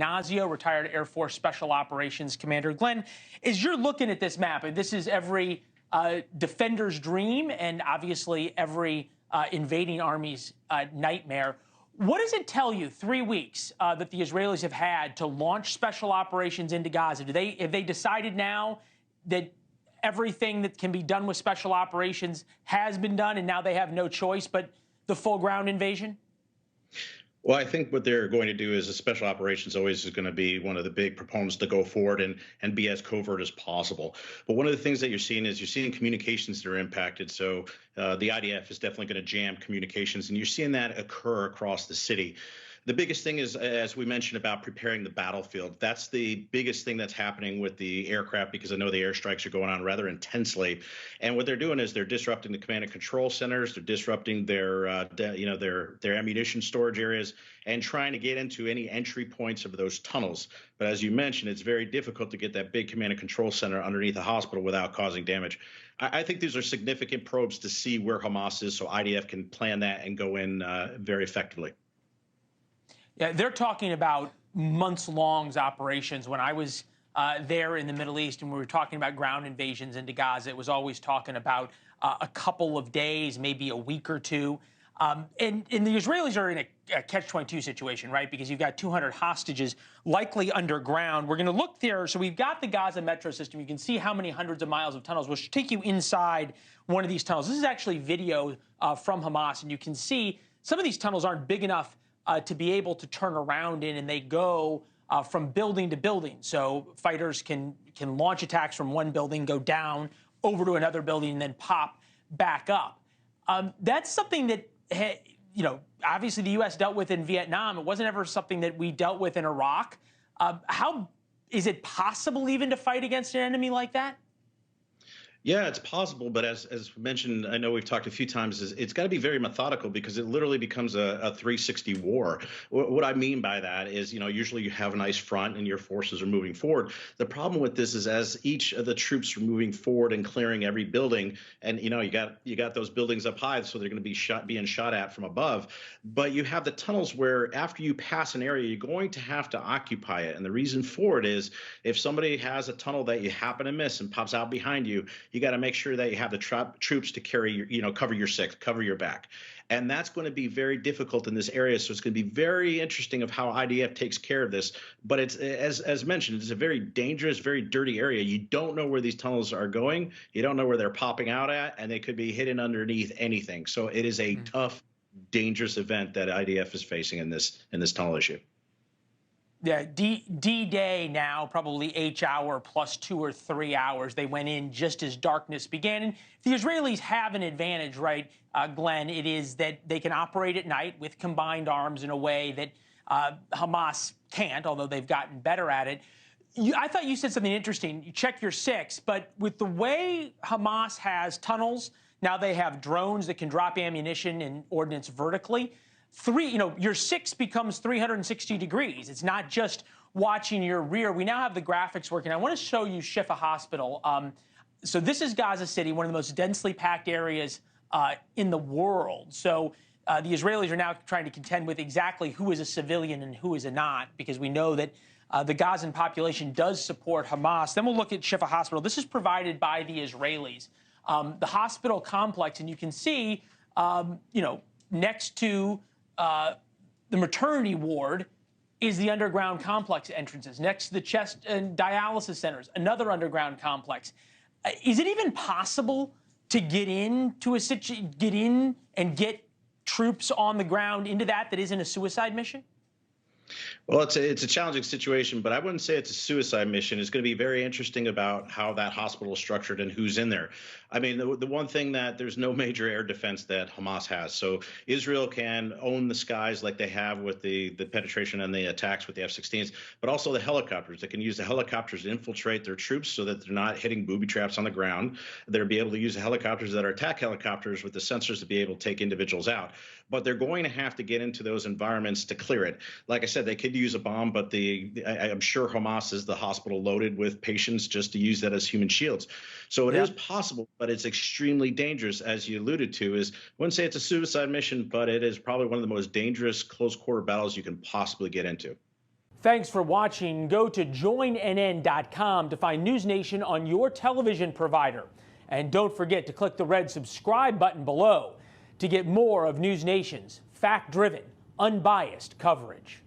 Nazio, retired Air Force Special Operations Commander. Glenn, as you're looking at this map, and this is every defender's dream and obviously every invading army's nightmare, what does it tell you, 3 weeks that the Israelis have had to launch special operations into Gaza? Have they decided now that everything that can be done with special operations has been done and now they have no choice but the full ground invasion? Well, I think what they're going to do is a special operations always is going to be one of the big proponents to go forward and be as covert as possible. But one of the things that you're seeing communications that are impacted. So the IDF is definitely going to jam communications, and you're seeing that occur across the city. The biggest thing is, as we mentioned, about preparing the battlefield. That's the biggest thing that's happening with the aircraft, because I know the airstrikes are going on rather intensely. And what they're doing is they're disrupting the command and control centers. They're disrupting their, their ammunition storage areas and trying to get into any entry points of those tunnels. But as you mentioned, it's very difficult to get that big command and control center underneath a hospital without causing damage. I think these are significant probes to see where Hamas is, so IDF can plan that and go in very effectively. Yeah, they're talking about months-long operations. When I was there in the Middle East and we were talking about ground invasions into Gaza, it was always talking about a couple of days, maybe a week or two. And the Israelis are in a catch-22 situation, right? Because you've got 200 hostages likely underground. We're going to look there. So we've got the Gaza metro system. You can see how many hundreds of miles of tunnels. We'll take you inside one of these tunnels. This is actually video from Hamas, and you can see some of these tunnels aren't big enough to be able to turn around in, and they go from building to building. So fighters can launch attacks from one building, go down over to another building, and then pop back up. That's something that, obviously the U.S. dealt with in Vietnam. It wasn't ever something that we dealt with in Iraq. How is it possible even to fight against an enemy like that? Yeah, it's possible, but as mentioned, I know we've talked a few times, it's got to be very methodical, because it literally becomes a 360 war. What I mean by that is, usually you have a nice front and your forces are moving forward. The problem with this is, as each of the troops are moving forward and clearing every building, and you got those buildings up high, so they're going to be being shot at from above. But you have the tunnels where after you pass an area, you're going to have to occupy it. And the reason for it is, if somebody has a tunnel that you happen to miss and pops out behind you, you got to make sure that you have the troops to carry your, cover your six, cover your back. And that's going to be very difficult in this area. So it's going to be very interesting of how IDF takes care of this. But it's, as mentioned, it's a very dangerous, very dirty area. You don't know where these tunnels are going. You don't know where they're popping out at, and they could be hidden underneath anything. So it is a tough, dangerous event that IDF is facing in this tunnel issue. Yeah, D-Day now, probably H-hour plus 2 or 3 hours. They went in just as darkness began. And the Israelis have an advantage, right, Glenn? It is that they can operate at night with combined arms in a way that Hamas can't, although they've gotten better at it. I thought you said something interesting. You check your six, but with the way Hamas has tunnels, now they have drones that can drop ammunition and ordnance vertically. Your six becomes 360 degrees. It's not just watching your rear. We now have the graphics working. I want to show you Shifa Hospital. So this is Gaza City, one of the most densely packed areas in the world. So the Israelis are now trying to contend with exactly who is a civilian and who is a not, because we know that the Gazan population does support Hamas. Then we'll look at Shifa Hospital. This is provided by the Israelis. The hospital complex, and you can see, next to the maternity ward is the underground complex entrances. Next to the chest and dialysis centers, another underground complex. Is it even possible to get in and get troops on the ground into that isn't a suicide mission? Well, it's a challenging situation, but I wouldn't say it's a suicide mission. It's going to be very interesting about how that hospital is structured and who's in there. I mean, the one thing that there's no major air defense that Hamas has. So Israel can own the skies like they have with the penetration and the attacks with the F-16s, but also the helicopters. They can use the helicopters to infiltrate their troops so that they're not hitting booby traps on the ground. They'll be able to use the helicopters that are attack helicopters with the sensors to be able to take individuals out. But they're going to have to get into those environments to clear it. Like I said, they could use a bomb, but I'm sure Hamas is the hospital loaded with patients just to use that as human shields. So it is possible, but it's extremely dangerous, as you alluded to. I wouldn't say it's a suicide mission, but it is probably one of the most dangerous close quarter battles you can possibly get into. Thanks for watching. Go to joinnn.com to find NewsNation on your television provider. And don't forget to click the red subscribe button below to get more of NewsNation's fact-driven, unbiased coverage.